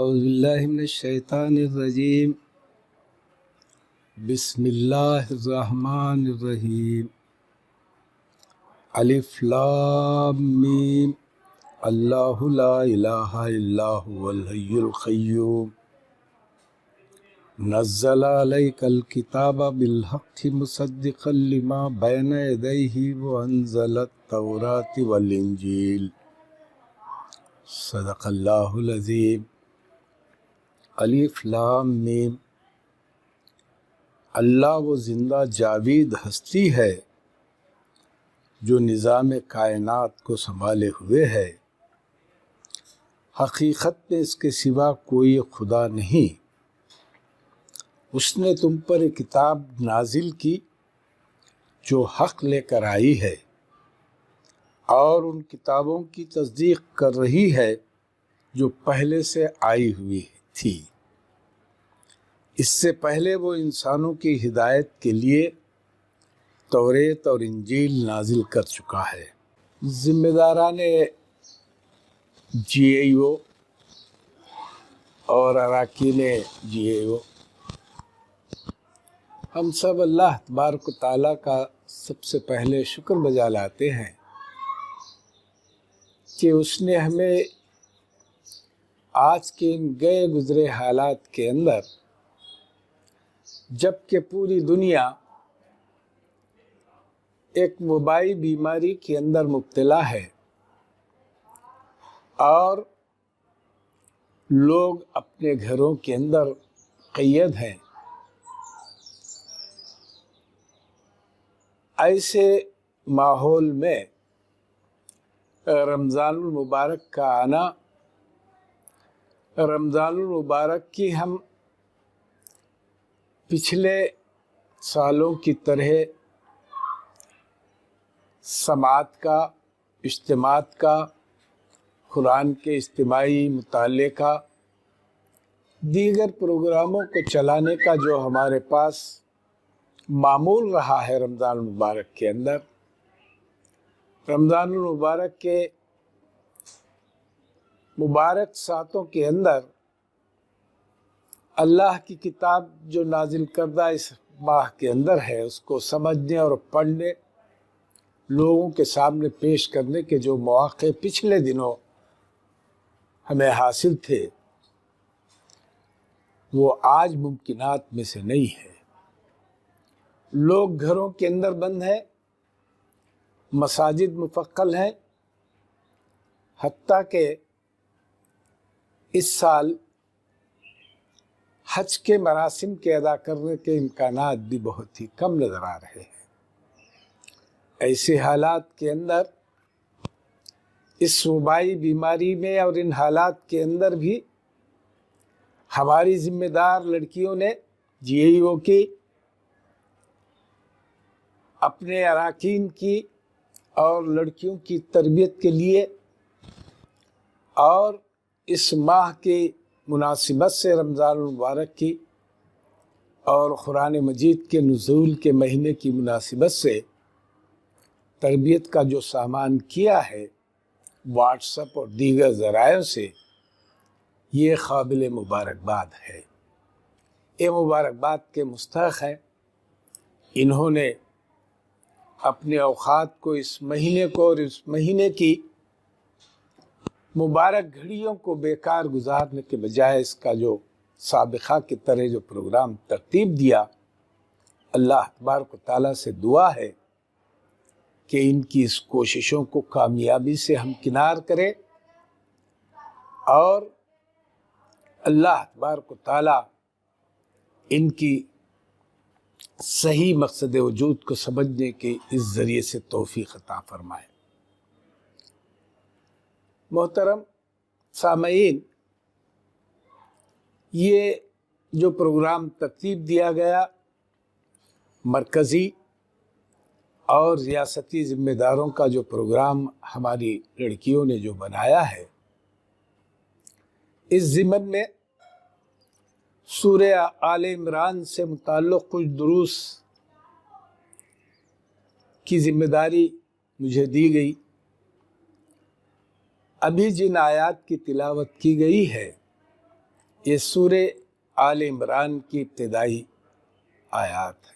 اعوذ باللہ من الشیطان الرجیم بسم اللہ الرحمن الرحیم الف لام میم اللہ لا الہ الا هو الحی القیوم نزل علیک الکتاب بالحق مصدقا لما بین یدیہ وانزل التوراۃ والانجیل صدق اللہ العظیم۔ الف لام میم، اللہ وہ زندہ جاوید ہستی ہے جو نظام کائنات کو سنبھالے ہوئے ہے، حقیقت میں اس کے سوا کوئی خدا نہیں۔ اس نے تم پر ایک کتاب نازل کی جو حق لے کر آئی ہے اور ان کتابوں کی تصدیق کر رہی ہے جو پہلے سے آئی ہوئی تھی۔ اس سے پہلے وہ انسانوں کی ہدایت کے لیے توریت اور انجیل نازل کر چکا ہے۔ ذمہ داران جی اے او اور اراکین جی اے او، ہم سب اللہ تبارک و تعالیٰ کا سب سے پہلے شکر بجا لاتے ہیں کہ اس نے ہمیں آج کے ان گئے گزرے حالات کے اندر، جب کہ پوری دنیا ایک وبائی بیماری کے اندر مبتلا ہے اور لوگ اپنے گھروں کے اندر قید ہیں، ایسے ماحول میں رمضان المبارک کا آنا، رمضان المبارک کی ہم پچھلے سالوں کی طرح سماعت کا، اجتماعات کا، قرآن کے اجتماعی مطالعے کا، دیگر پروگراموں کو چلانے کا جو ہمارے پاس معمول رہا ہے رمضان المبارک کے اندر، رمضان المبارک کے مبارک ساتوں کے اندر اللہ کی کتاب جو نازل کردہ اس ماہ کے اندر ہے، اس کو سمجھنے اور پڑھنے، لوگوں کے سامنے پیش کرنے کے جو مواقع پچھلے دنوں ہمیں حاصل تھے، وہ آج ممکنات میں سے نہیں ہے۔ لوگ گھروں کے اندر بند ہیں، مساجد مفقل ہیں، حتیٰ کہ اس سال حج کے مراسم کے ادا کرنے کے امکانات بھی بہت ہی کم نظر آ رہے ہیں۔ ایسے حالات کے اندر، اس وبائی بیماری میں اور ان حالات کے اندر بھی ہماری ذمہ دار لڑکیوں نے جی اے او کی، اپنے اراکین کی اور لڑکیوں کی تربیت کے لیے اور اس ماہ کی مناسبت سے رمضان المبارک کی اور قرآن مجید کے نزول کے مہینے کی مناسبت سے تربیت کا جو سامان کیا ہے واٹس ایپ اور دیگر ذرائع سے، یہ قابل مبارکباد ہے۔ یہ مبارکباد کے مستحق ہیں۔ انہوں نے اپنے اوقات کو، اس مہینے کو اور اس مہینے کی مبارک گھڑیوں کو بیکار گزارنے کے بجائے اس کا جو سابقہ کی طرح جو پروگرام ترتیب دیا، اللہ تبارک و تعالیٰ سے دعا ہے کہ ان کی اس کوششوں کو کامیابی سے ہمکنار کرے اور اللہ تبارک و تعالیٰ ان کی صحیح مقصد وجود کو سمجھنے کے اس ذریعے سے توفیق عطا فرمائے۔ محترم سامعین، یہ جو پروگرام ترتیب دیا گیا، مرکزی اور ریاستی ذمہ داروں کا جو پروگرام ہماری لڑکیوں نے جو بنایا ہے، اس ضمن میں سورہ آل عمران سے متعلق کچھ دروس کی ذمہ داری مجھے دی گئی۔ ابھی جن آیات کی تلاوت کی گئی ہے، یہ سورہ آل عمران کی ابتدائی آیات ہے۔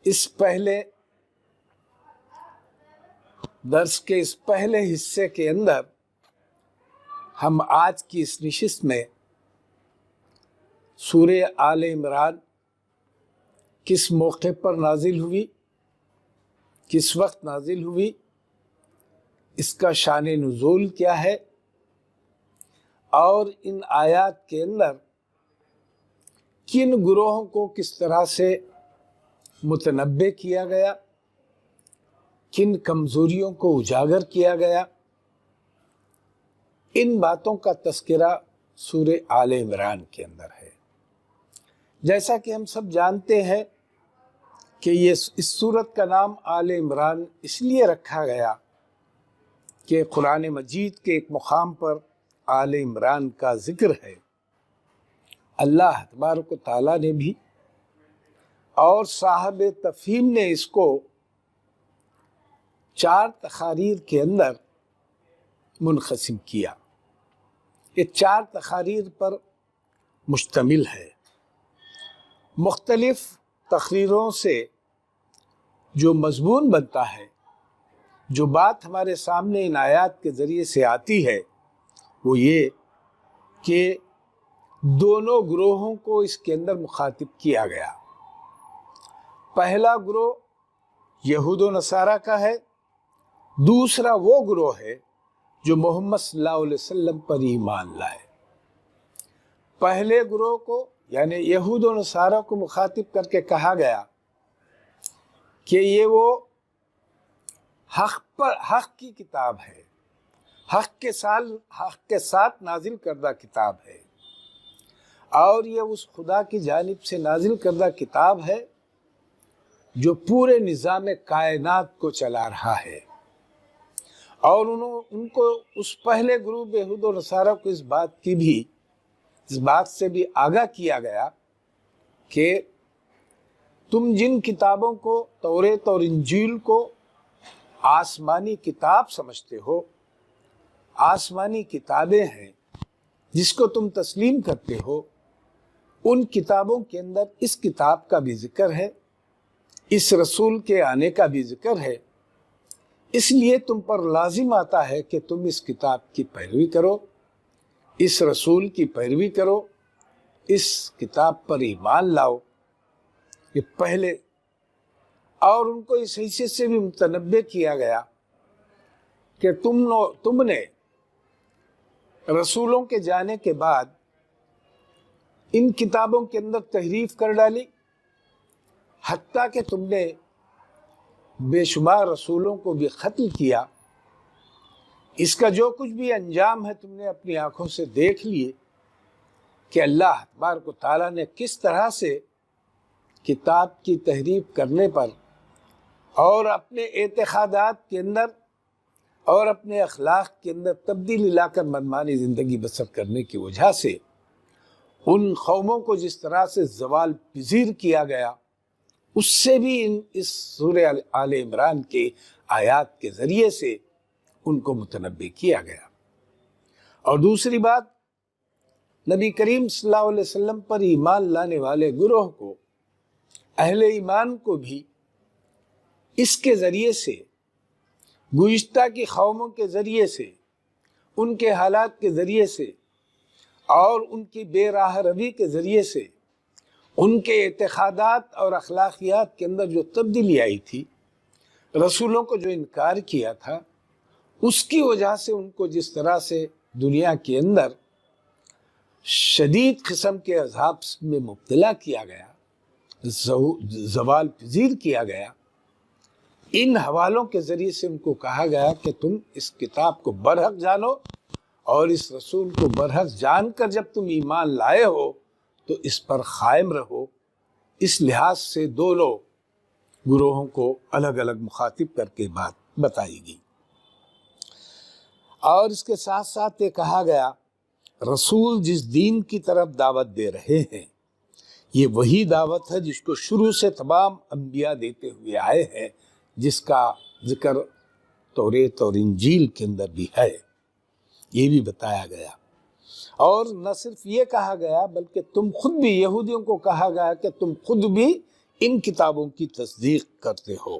اس پہلے درس کے اس پہلے حصے کے اندر ہم آج کی اس نشست میں سورہ آل عمران کس موقع پر نازل ہوئی، کس وقت نازل ہوئی، اس کا شان نزول کیا ہے، اور ان آیات کے اندر کن گروہوں کو کس طرح سے متنبع کیا گیا، کن کمزوریوں کو اجاگر کیا گیا، ان باتوں کا تذکرہ سورہ آل عمران کے اندر ہے۔ جیسا کہ ہم سب جانتے ہیں کہ اس سورت کا نام آل عمران اس لیے رکھا گیا کہ قرآن مجید کے ایک مقام پر آل عمران کا ذکر ہے۔ اللہ تبارک و تعالیٰ نے بھی اور صاحب تفہیم نے اس کو 4 تقاریر کے اندر منقسم کیا۔ یہ 4 تقاریر پر مشتمل ہے۔ مختلف تقریروں سے جو مضمون بنتا ہے، جو بات ہمارے سامنے ان آیات کے ذریعے سے آتی ہے، وہ یہ کہ دونوں گروہوں کو اس کے اندر مخاطب کیا گیا۔ پہلا گروہ یہود و نصارہ کا ہے، دوسرا وہ گروہ ہے جو محمد صلی اللہ علیہ وسلم پر ایمان لائے۔ پہلے گروہ کو یعنی یہود و نصارہ کو مخاطب کر کے کہا گیا کہ یہ وہ حق کی کتاب ہے، حق کے ساتھ نازل کردہ کتاب ہے، اور یہ اس خدا کی جانب سے نازل کردہ کتاب ہے جو پورے نظام کائنات کو چلا رہا ہے۔ اور ان کو اس پہلے گروپ یہود و نصارہ کو اس بات سے بھی آگاہ کیا گیا کہ تم جن کتابوں کو، توریت اور انجیل کو آسمانی کتاب سمجھتے ہو، آسمانی کتابیں ہیں جس کو تم تسلیم کرتے ہو، ان کتابوں کے اندر اس کتاب کا بھی ذکر ہے، اس رسول کے آنے کا بھی ذکر ہے۔ اس لیے تم پر لازم آتا ہے کہ تم اس کتاب کی پیروی کرو، اس رسول کی پیروی کرو، اس کتاب پر ایمان لاؤ۔ یہ پہلے، اور ان کو اس حیثیت سے بھی متنبع کیا گیا کہ تم نے رسولوں کے جانے کے بعد ان کتابوں کے اندر تحریف کر ڈالی، حتیٰ کہ تم نے بے شمار رسولوں کو بھی قتل کیا۔ اس کا جو کچھ بھی انجام ہے تم نے اپنی آنکھوں سے دیکھ لیے کہ اللہ تبارک و تعالیٰ نے کس طرح سے کتاب کی تحریف کرنے پر اور اپنے اعتقادات کے اندر اور اپنے اخلاق کے اندر تبدیلی لا کر منمانی زندگی بسر کرنے کی وجہ سے ان قوموں کو جس طرح سے زوال پذیر کیا گیا، اس سے بھی اس سورہ آل عمران کے آیات کے ذریعے سے ان کو متنبع کیا گیا۔ اور دوسری بات، نبی کریم صلی اللہ علیہ وسلم پر ایمان لانے والے گروہ کو، اہل ایمان کو بھی اس کے ذریعے سے، گزشتہ کی قوموں کے ذریعے سے، ان کے حالات کے ذریعے سے اور ان کی بے راہ روی کے ذریعے سے، ان کے اعتقادات اور اخلاقیات کے اندر جو تبدیلی آئی تھی، رسولوں کو جو انکار کیا تھا، اس کی وجہ سے ان کو جس طرح سے دنیا کے اندر شدید قسم کے عذاب میں مبتلا کیا گیا، زوال پذیر کیا گیا، ان حوالوں کے ذریعے سے ان کو کہا گیا کہ تم اس کتاب کو برحق جانو، اور اس رسول کو برحق جان کر جب تم ایمان لائے ہو تو اس پر قائم رہو۔ اس لحاظ سے دونوں گروہوں کو الگ الگ مخاطب کر کے بات بتائی گئی۔ اور اس کے ساتھ ساتھ یہ کہا گیا، رسول جس دین کی طرف دعوت دے رہے ہیں، یہ وہی دعوت ہے جس کو شروع سے تمام انبیاء دیتے ہوئے آئے ہیں، جس کا ذکر توریت اور انجیل کے اندر بھی ہے، یہ بھی بتایا گیا۔ اور نہ صرف یہ کہا گیا بلکہ تم خود بھی، یہودیوں کو کہا گیا کہ تم خود بھی ان کتابوں کی تصدیق کرتے ہو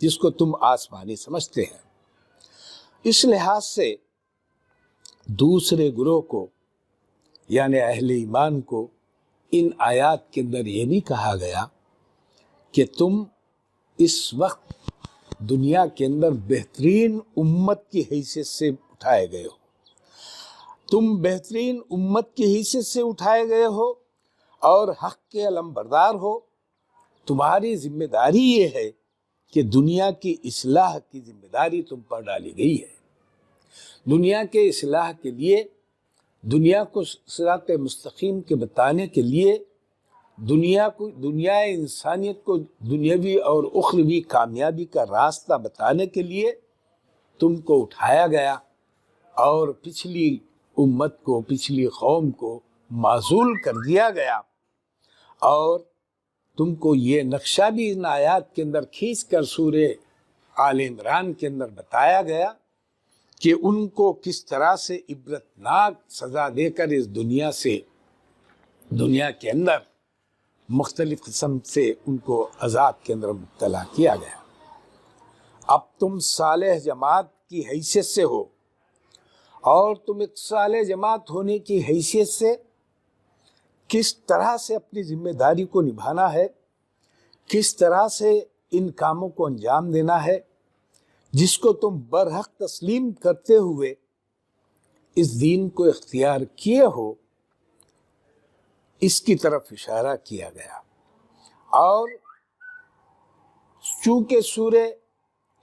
جس کو تم آسمانی سمجھتے ہیں۔ اس لحاظ سے دوسرے گروہ کو یعنی اہل ایمان کو ان آیات کے اندر یہ بھی کہا گیا کہ تم اس وقت دنیا کے اندر بہترین امت کی حیثیت سے اٹھائے گئے ہو، تم بہترین امت کی حیثیت سے اٹھائے گئے ہو اور حق کے علمبردار ہو۔ تمہاری ذمہ داری یہ ہے کہ دنیا کی اصلاح کی ذمہ داری تم پر ڈالی گئی ہے۔ دنیا کے اصلاح کے لیے، دنیا کو صراط مستقیم کے بتانے کے لیے، دنیا انسانیت کو دنیاوی اور اخروی کامیابی کا راستہ بتانے کے لیے تم کو اٹھایا گیا اور پچھلی امت کو، پچھلی قوم کو معزول کر دیا گیا، اور تم کو یہ نقشہ بھی ان آیات کے اندر کھینچ کر سورہ آل عمران کے اندر بتایا گیا کہ ان کو کس طرح سے عبرتناک سزا دے کر اس دنیا کے اندر مختلف قسم سے ان کو عذاب کے اندر مبتلا کیا گیا۔ اب تم صالح جماعت کی حیثیت سے ہو، اور تم ایک صالح جماعت ہونے کی حیثیت سے کس طرح سے اپنی ذمہ داری کو نبھانا ہے، کس طرح سے ان کاموں کو انجام دینا ہے جس کو تم برحق تسلیم کرتے ہوئے اس دین کو اختیار کیے ہو، اس کی طرف اشارہ کیا گیا۔ اور چونکہ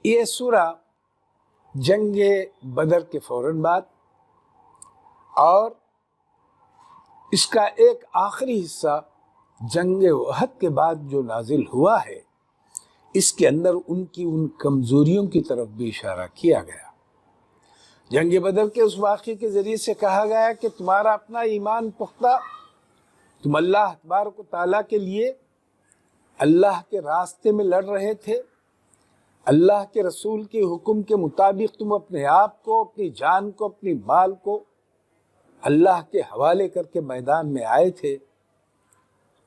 یہ سورہ جنگ بدر کے فوراً بعد اور اس کا ایک آخری حصہ جنگ احد کے بعد جو نازل ہوا ہے، اس کے اندر ان کی ان کمزوریوں کی طرف بھی اشارہ کیا گیا۔ جنگ بدر کے اس واقعے کے ذریعے سے کہا گیا کہ تمہارا اپنا ایمان پختہ، تم اللہ تبارک و تعالیٰ کے لیے اللہ کے راستے میں لڑ رہے تھے، اللہ کے رسول کے حکم کے مطابق تم اپنے آپ کو، اپنی جان کو، اپنی مال کو اللہ کے حوالے کر کے میدان میں آئے تھے۔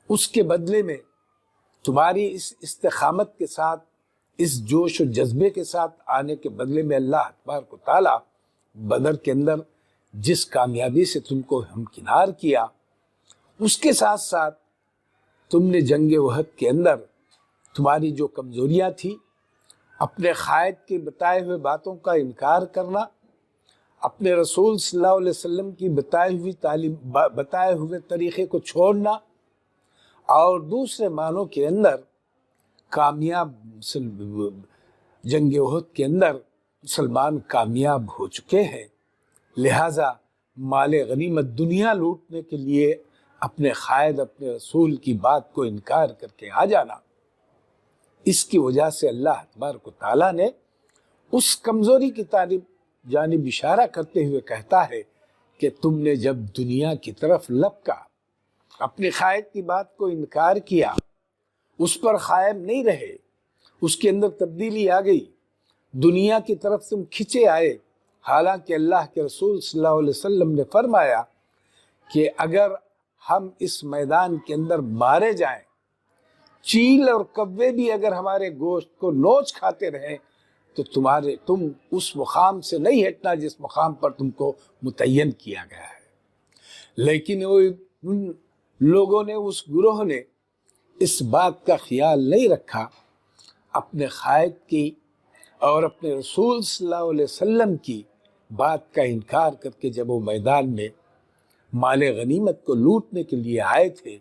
اس کے بدلے میں تمہاری اس استقامت کے ساتھ، اس جوش و جذبے کے ساتھ آنے کے بدلے میں اللہ تبارک و تعالیٰ بدر کے اندر جس کامیابی سے تم کو ہمکنار کیا، اس کے ساتھ ساتھ تم نے جنگ احد کے اندر تمہاری جو کمزوریاں تھیں، اپنے قائد کے بتائے ہوئے باتوں کا انکار کرنا، اپنے رسول صلی اللہ علیہ وسلم کی بتائے ہوئے طریقے کو چھوڑنا، اور دوسرے معنوں کے اندر کامیاب جنگ احد کے اندر مسلمان کامیاب ہو چکے ہیں، لہٰذا مال غنیمت دنیا لوٹنے کے لیے اپنے قائد، اپنے رسول کی بات کو انکار کر کے آ جانا، اس کی وجہ سے اللہ تبارک و تعالیٰ نے اس کمزوری کی جانب اشارہ کرتے ہوئے کہتا ہے کہ تم نے جب دنیا کی طرف لپکا، اپنے قائد کی بات کو انکار کیا، اس پر قائم نہیں رہے، اس کے اندر تبدیلی آ گئی، دنیا کی طرف تم کھچے آئے، حالانکہ اللہ کے رسول صلی اللہ علیہ وسلم نے فرمایا کہ اگر ہم اس میدان کے اندر مارے جائیں، چیل اور کوے بھی اگر ہمارے گوشت کو نوچ کھاتے رہیں، تو تم اس مقام سے نہیں ہٹنا جس مقام پر تم کو متعین کیا گیا ہے۔ لیکن ان لوگوں نے، اس گروہ نے اس بات کا خیال نہیں رکھا، اپنے قائد کی اور اپنے رسول صلی اللہ علیہ وسلم کی بات کا انکار کر کے جب وہ میدان میں مال غنیمت کو لوٹنے کے لیے آئے تھے،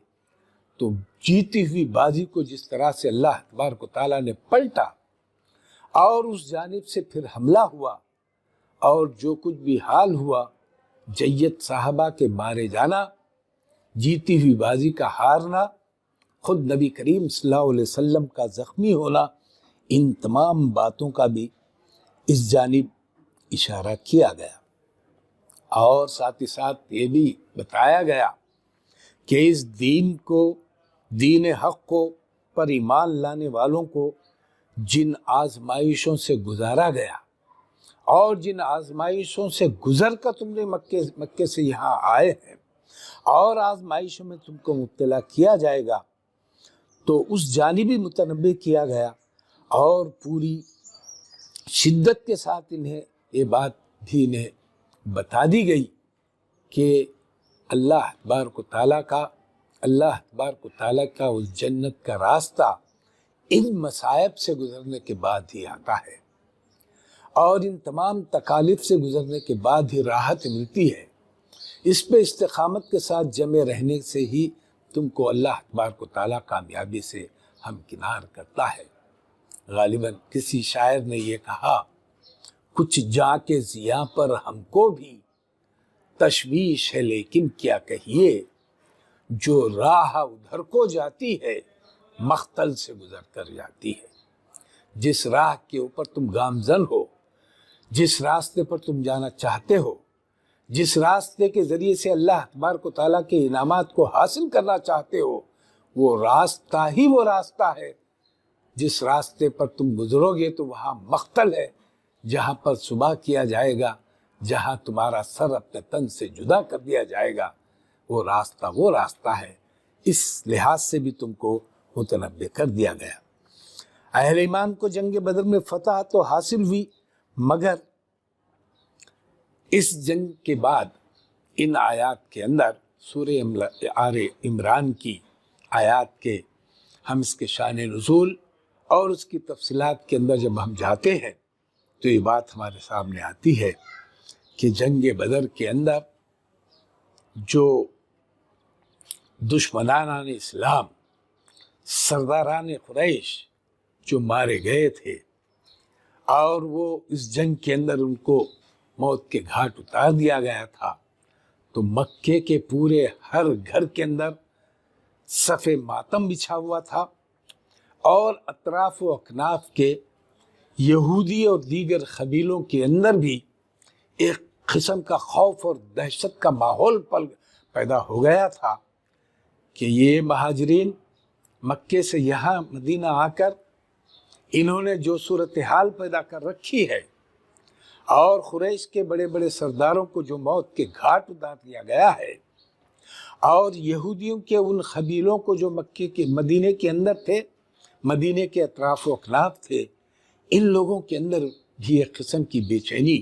تو جیتی ہوئی بازی کو جس طرح سے اللہ تبارک و تعالیٰ نے پلٹا اور اس جانب سے پھر حملہ ہوا، اور جو کچھ بھی حال ہوا، جیت صحابہ کے مارے جانا، جیتی ہوئی بازی کا ہارنا، خود نبی کریم صلی اللہ علیہ وسلم کا زخمی ہونا، ان تمام باتوں کا بھی اس جانب اشارہ کیا گیا، اور ساتھ ہی ساتھ یہ بھی بتایا گیا کہ اس دین حق کو پر ایمان لانے والوں کو جن آزمائشوں سے گزارا گیا اور جن آزمائشوں سے گزر کر تم نے مکے سے یہاں آئے ہیں اور آزمائشوں میں تم کو مبتلا کیا جائے گا، تو اس جانب بھی متنبہ کیا گیا اور پوری شدت کے ساتھ انہیں یہ بات بھی انہیں بتا دی گئی کہ اللہ تبارک و تعالیٰ کا اس جنت کا راستہ ان مصائب سے گزرنے کے بعد ہی آتا ہے، اور ان تمام تکالیف سے گزرنے کے بعد ہی راحت ملتی ہے۔ اس پہ استقامت کے ساتھ جمے رہنے سے ہی تم کو اللہ تبارک و تعالیٰ کامیابی سے ہمکنار کرتا ہے۔ غالباً کسی شاعر نے یہ کہا، کچھ جا کے ضیاء پر ہم کو بھی تشویش ہے لیکن کیا کہیے، جو راہ ادھر کو جاتی ہے مختل سے گزر کر جاتی ہے۔ جس راہ کے اوپر تم گامزن ہو، جس راستے پر تم جانا چاہتے ہو، جس راستے کے ذریعے سے اللہ تبارک و تعالیٰ کے انعامات کو حاصل کرنا چاہتے ہو، وہ راستہ ہی وہ راستہ ہے۔ جس راستے پر تم گزرو گے تو وہاں مختل ہے، جہاں پر صبح کیا جائے گا، جہاں تمہارا سر اپنے تن سے جدا کر دیا جائے گا، وہ راستہ ہے۔ اس لحاظ سے بھی تم کو متنبہ کر دیا گیا۔ اہل ایمان کو جنگ بدر میں فتح تو حاصل ہوئی، مگر اس جنگ کے بعد ان آیات کے اندر سورہ آل عمران کی آیات کے ہم اس کے شان نزول اور اس کی تفصیلات کے اندر جب ہم جاتے ہیں تو یہ بات ہمارے سامنے آتی ہے کہ جنگ بدر کے اندر جو دشمنان اسلام، سرداران قریش جو مارے گئے تھے اور وہ اس جنگ کے اندر ان کو موت کے گھاٹ اتار دیا گیا تھا، تو مکے کے پورے ہر گھر کے اندر صف ماتم بچھا ہوا تھا، اور اطراف و اکناف کے یہودی اور دیگر قبیلوں کے اندر بھی ایک قسم کا خوف اور دہشت کا ماحول پیدا ہو گیا تھا کہ یہ مہاجرین مکے سے یہاں مدینہ آ کر انہوں نے جو صورتحال پیدا کر رکھی ہے، اور قریش کے بڑے بڑے سرداروں کو جو موت کے گھاٹ اتار دیا گیا ہے، اور یہودیوں کے ان قبیلوں کو جو مکے کے مدینے کے اندر تھے، مدینے کے اطراف و اکناف تھے، ان لوگوں کے اندر بھی ایک قسم کی بے چینی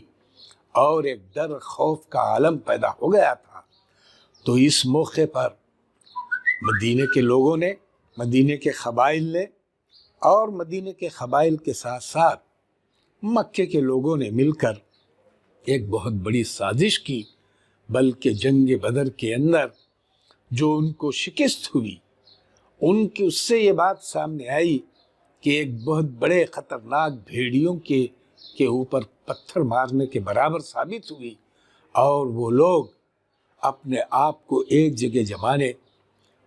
اور ایک ڈر خوف کا عالم پیدا ہو گیا تھا۔ تو اس موقع پر مدینے کے لوگوں نے، مدینے کے قبائل نے، اور مدینے کے قبائل کے ساتھ ساتھ مکے کے لوگوں نے مل کر ایک بہت بڑی سازش کی، بلکہ جنگ بدر کے اندر جو ان کو شکست ہوئی، ان کی اس سے یہ بات سامنے آئی کہ ایک بہت بڑے خطرناک بھیڑیوں کے اوپر پتھر مارنے کے برابر ثابت ہوئی، اور وہ لوگ اپنے آپ کو ایک جگہ جمانے،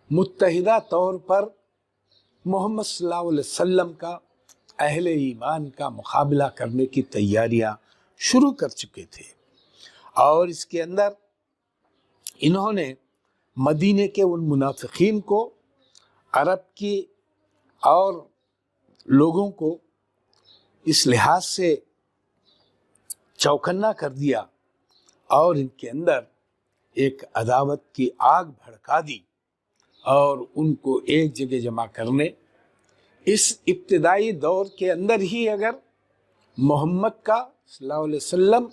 متحدہ طور پر محمد صلی اللہ علیہ وسلم کا، اہل ایمان کا مقابلہ کرنے کی تیاریاں شروع کر چکے تھے۔ اور اس کے اندر انہوں نے مدینے کے ان منافقین کو، عرب کی اور لوگوں کو اس لحاظ سے چوکنا کر دیا اور ان کے اندر ایک عداوت کی آگ بھڑکا دی اور ان کو ایک جگہ جمع کرنے۔ اس ابتدائی دور کے اندر ہی اگر محمد کا صلی اللہ علیہ وسلم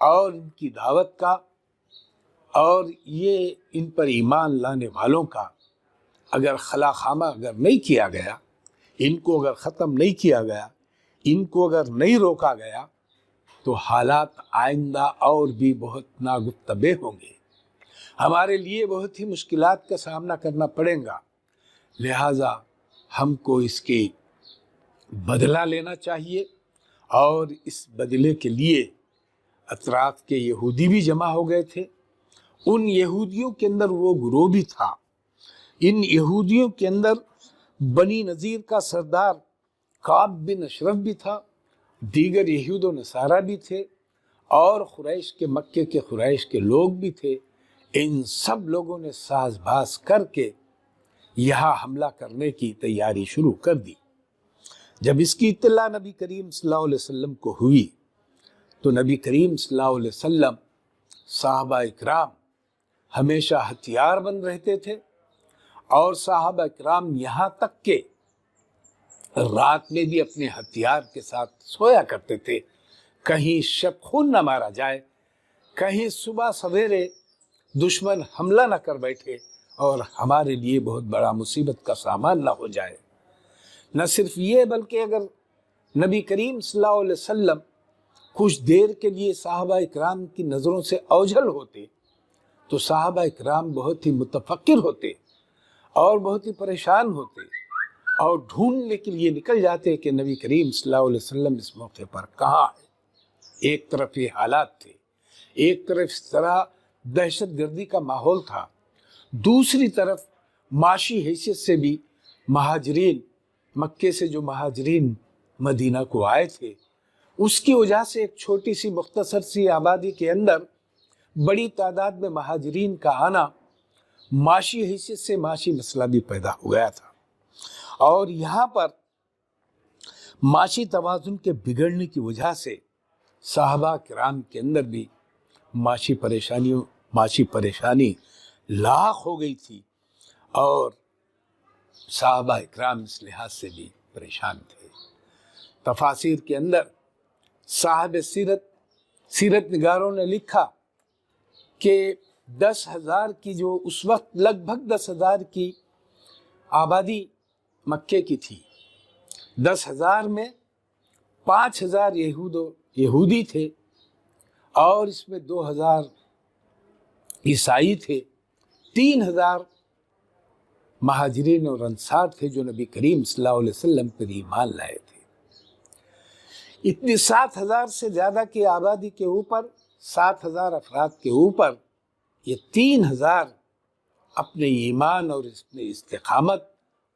اور ان کی دعوت کا اور یہ ان پر ایمان لانے والوں کا اگر خلا خامہ اگر نہیں کیا گیا، ان کو اگر ختم نہیں کیا گیا، ان کو اگر نہیں روکا گیا، تو حالات آئندہ اور بھی بہت ناگفتبے ہوں گے، ہمارے لیے بہت ہی مشکلات کا سامنا کرنا پڑے گا۔ لہٰذا ہم کو اس کی بدلہ لینا چاہیے، اور اس بدلے کے لیے اطراف کے یہودی بھی جمع ہو گئے تھے۔ ان یہودیوں کے اندر وہ گروہ بھی تھا، ان یہودیوں کے اندر بنی نذیر کا سردار کعب بن اشرف بھی تھا، دیگر یہود و نصارہ بھی تھے، اور قریش کے، مکے کے قریش کے لوگ بھی تھے۔ ان سب لوگوں نے ساز باز کر کے یہاں حملہ کرنے کی تیاری شروع کر دی۔ جب اس کی اطلاع نبی کریم صلی اللہ علیہ وسلم کو ہوئی تو نبی کریم صلی اللہ علیہ وسلم صحابہ اکرام ہمیشہ ہتھیار بند رہتے تھے، اور صحابہ اکرام یہاں تک کہ رات میں بھی اپنے ہتھیار کے ساتھ سویا کرتے تھے، کہیں شب خون نہ مارا جائے، کہیں صبح سویرے دشمن حملہ نہ کر بیٹھے اور ہمارے لیے بہت بڑا مصیبت کا سامان نہ ہو جائے۔ نہ صرف یہ بلکہ اگر نبی کریم صلی اللہ علیہ وسلم کچھ دیر کے لیے صحابہ اکرام کی نظروں سے اوجھل ہوتے تو صحابہ اکرام بہت ہی متفکر ہوتے اور بہت ہی پریشان ہوتے اور ڈھونڈنے کے لیے نکل جاتے کہ نبی کریم صلی اللہ علیہ وسلم اس موقع پر کہاں ہے۔ ایک طرف یہ حالات تھے، ایک طرف اس طرح دہشت گردی کا ماحول تھا، دوسری طرف معاشی حیثیت سے بھی مہاجرین، مکے سے جو مہاجرین مدینہ کو آئے تھے، اس کی وجہ سے ایک چھوٹی سی مختصر سی آبادی کے اندر بڑی تعداد میں مہاجرین کا آنا معاشی حیثیت سے معاشی مسئلہ بھی پیدا ہو گیا تھا، اور یہاں پر معاشی توازن کے بگڑنے کی وجہ سے صحابہ کرام کے اندر بھی معاشی پریشانی لاحق ہو گئی تھی، اور صحابہ اکرام اس لحاظ سے بھی پریشان تھے۔ تفاسیر کے اندر صاحب سیرت نگاروں نے لکھا کہ 10,000 کی جو اس وقت لگ بھگ 10,000 کی آبادی مکے کی تھی، 10,000 میں 5,000 یہودی تھے اور اس میں 2,000 عیسائی تھے، 3,000 مہاجرین اور انصار تھے جو نبی کریم صلی اللہ علیہ وسلم پر ایمان لائے تھے۔ اتنی 7,000 سے زیادہ کی آبادی کے اوپر، 7,000 افراد کے اوپر یہ 3,000 اپنے ایمان اور اپنے استقامت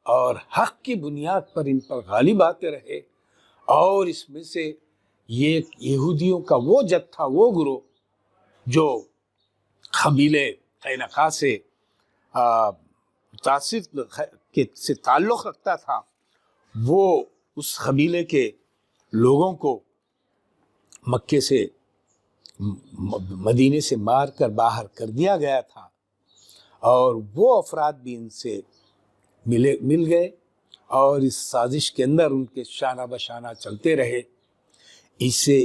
اور حق کی بنیاد پر ان پر غالب آتے رہے، اور اس میں سے یہ یہودیوں کا وہ جتھا، وہ گروہ جو قبیلے قینقاع سے سے تعلق رکھتا تھا، وہ اس قبیلے کے لوگوں کو مکے سے مدینے سے مار کر باہر کر دیا گیا تھا، اور وہ افراد بھی ان سے مل گئے اور اس سازش کے اندر ان کے شانہ بشانہ چلتے رہے۔ اس سے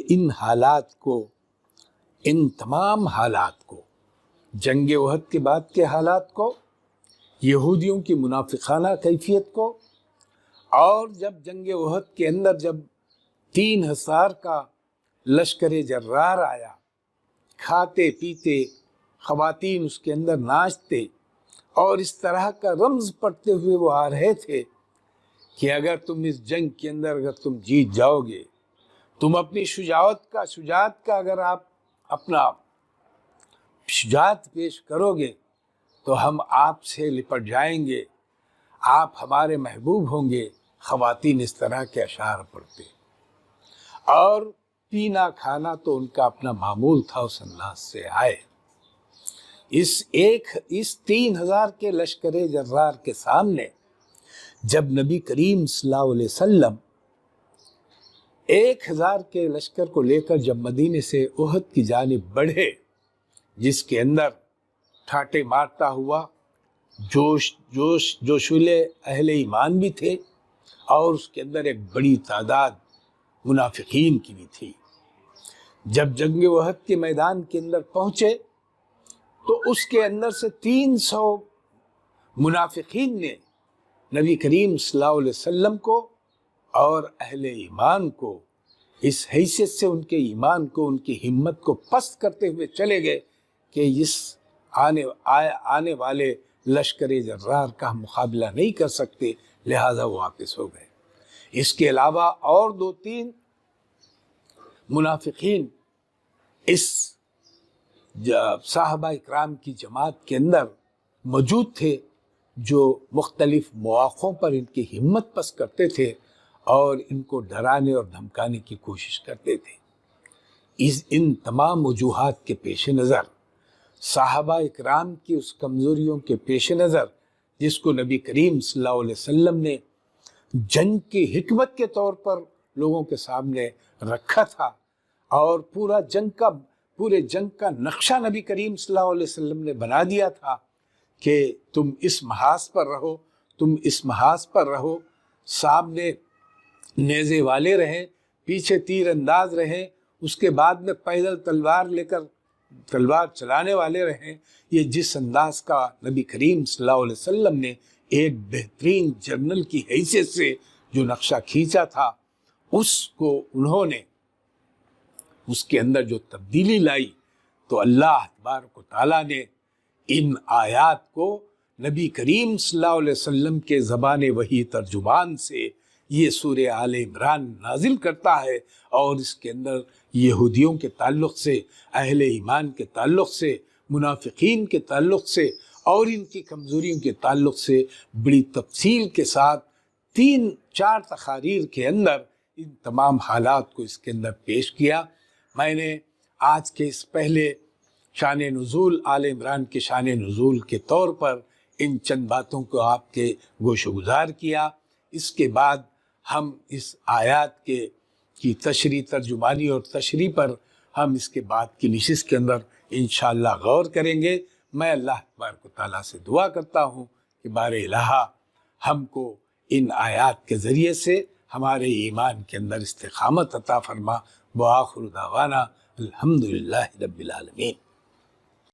ان تمام حالات کو، جنگ احد کے بعد کے حالات کو، یہودیوں کی منافقانہ کیفیت کو، اور جب جنگ احد کے اندر جب 3,000 کا لشکر جرار آیا، کھاتے پیتے خواتین اس کے اندر ناچتے اور اس طرح کا رمز پڑھتے ہوئے وہ آ رہے تھے کہ اگر تم اس جنگ کے اندر اگر تم جیت جاؤ گے، تم اپنی شجاعت کا اگر آپ اپنا شجاعت پیش کرو گے تو ہم آپ سے لپٹ جائیں گے، آپ ہمارے محبوب ہوں گے۔ خواتین اس طرح کے اشعار پڑھتے، اور پینا کھانا تو ان کا اپنا معمول تھا، اس انداز سے آئے۔ اس 3,000 کے لشکر جرار کے سامنے جب نبی کریم صلی اللہ علیہ وسلم 1,000 کے لشکر کو لے کر جب مدینے سے احد کی جانب بڑھے، جس کے اندر ٹھاٹے مارتا ہوا جوشولے اہل ایمان بھی تھے، اور اس کے اندر ایک بڑی تعداد منافقین کی بھی تھی، جب جنگ احد کے میدان کے اندر پہنچے تو اس کے اندر سے 300 منافقین نے نبی کریم صلی اللہ علیہ وسلم کو اور اہل ایمان کو اس حیثیت سے ان کے ایمان کو، ان کی ہمت کو پست کرتے ہوئے چلے گئے کہ اس آنے والے لشکر جرار کا ہم مقابلہ نہیں کر سکتے، لہذا وہ واپس ہو گئے۔ اس کے علاوہ اور 2-3 منافقین اس صحابہ اکرام کی جماعت کے اندر موجود تھے جو مختلف مواقعوں پر ان کی ہمت پست کرتے تھے اور ان کو ڈرانے اور دھمکانے کی کوشش کرتے تھے۔ ان تمام وجوہات کے پیش نظر، صحابہ اکرام کی اس کمزوریوں کے پیش نظر جس کو نبی کریم صلی اللہ علیہ وسلم نے جنگ کی حکمت کے طور پر لوگوں کے سامنے رکھا تھا، اور پورے جنگ کا نقشہ نبی کریم صلی اللہ علیہ وسلم نے بنا دیا تھا کہ تم اس محاذ پر رہو، سامنے نیزے والے رہیں، پیچھے تیر انداز رہیں، اس کے بعد میں پیدل تلوار لے کر تلوار چلانے والے رہیں۔ یہ جس انداز کا نبی کریم صلی اللہ علیہ وسلم نے ایک بہترین جنرل کی حیثیت سے جو نقشہ کھینچا تھا، اس کو انہوں نے اس کے اندر جو تبدیلی لائی، تو اللہ تبارک و تعالیٰ نے ان آیات کو نبی کریم صلی اللہ علیہ وسلم کے زبان وحی ترجمان سے یہ سورہ آل عمران نازل کرتا ہے، اور اس کے اندر یہودیوں کے تعلق سے، اہل ایمان کے تعلق سے، منافقین کے تعلق سے اور ان کی کمزوریوں کے تعلق سے بڑی تفصیل کے ساتھ 3-4 تقاریر کے اندر ان تمام حالات کو اس کے اندر پیش کیا۔ میں نے آج کے اس پہلے شان نزول آل عمران کے شان نزول کے طور پر ان چند باتوں کو آپ کے گوش گزار کیا۔ اس کے بعد ہم اس آیات کی تشریح، ترجمانی اور تشریح پر ہم اس کے بعد کی نشست کے اندر انشاءاللہ غور کریں گے۔ میں اللہ تبارک و تعالیٰ سے دعا کرتا ہوں کہ بار الہ ہم کو ان آیات کے ذریعے سے ہمارے ایمان کے اندر استقامت عطا فرما۔ وآخر دعوانا الحمدللہ رب العالمین۔